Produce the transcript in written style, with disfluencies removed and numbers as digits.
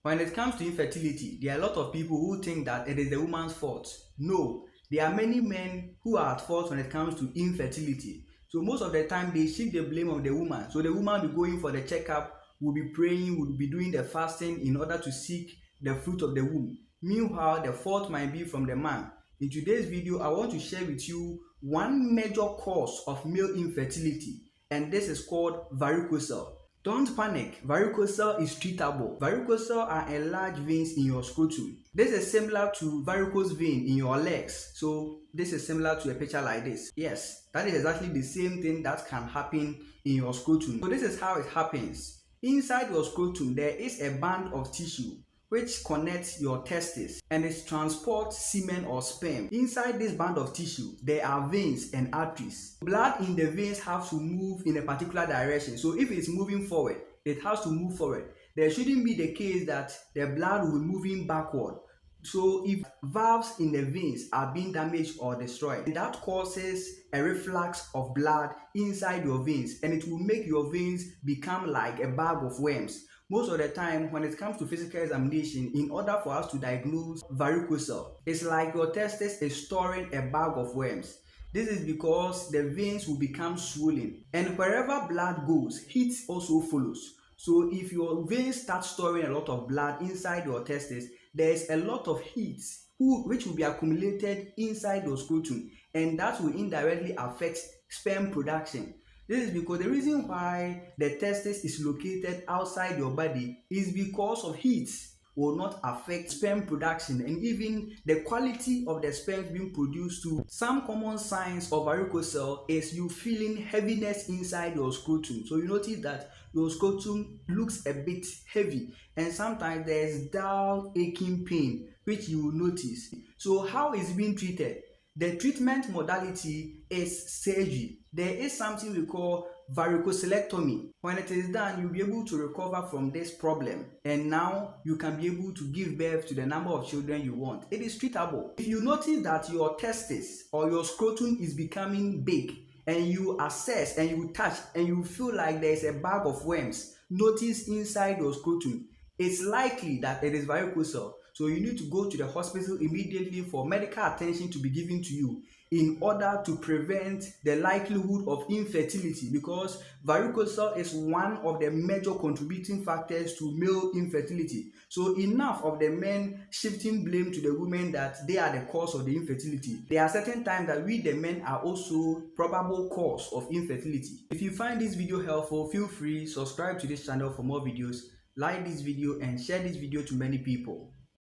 When it comes to infertility, there are a lot of people who think that it is the woman's fault. No, there are many men who are at fault when it comes to infertility. So most of the time they shift the blame on the woman. So the woman will be going for the checkup, will be praying, will be doing the fasting in order to seek the fruit of the womb. Meanwhile, the fault might be from the man. In today's video, I want to share with you one major cause of male infertility, and this is called varicocele. Don't panic, varicocele is treatable. Varicocele are enlarged veins in your scrotum. This is similar to varicose vein in your legs. So this is similar to a picture like this. Yes, that is exactly the same thing that can happen in your scrotum. So this is how it happens. Inside your scrotum, there is a band of tissue which connects your testes and it transports semen or sperm. Inside this band of tissue, there are veins and arteries. Blood in the veins have to move in a particular direction. So if it's moving forward, it has to move forward. There shouldn't be the case that the blood will be moving backward. So if valves in the veins are being damaged or destroyed, that causes a reflux of blood inside your veins, and it will make your veins become like a bag of worms. Most of the time, when it comes to physical examination, in order for us to diagnose varicocele, it's like your testis is storing a bag of worms. This is because the veins will become swollen, and wherever blood goes, heat also follows. So if your veins start storing a lot of blood inside your testis, there is a lot of heat which will be accumulated inside your scrotum, and that will indirectly affect sperm production. This is because the reason why the testis is located outside your body is because of heat will not affect sperm production and even the quality of the sperm being produced too. Some common signs of varicocele is you feeling heaviness inside your scrotum. So you notice that your scrotum looks a bit heavy, and sometimes there is dull aching pain which you will notice. So how is it being treated? The treatment modality is surgery. There is something we call varicocelectomy. When it is done, you'll be able to recover from this problem, and now you can be able to give birth to the number of children you want. It is treatable. If you notice that your testis or your scrotum is becoming big, and you assess and you touch and you feel like there is a bag of worms notice inside your scrotum, it's likely that it is varicocele. So you need to go to the hospital immediately for medical attention to be given to you in order to prevent the likelihood of infertility, because varicocele is one of the major contributing factors to male infertility. So enough of the men shifting blame to the women that they are the cause of the infertility. There are certain times that we the men are also probable cause of infertility. If you find this video helpful, feel free subscribe to this channel for more videos, like this video and share this video to many people.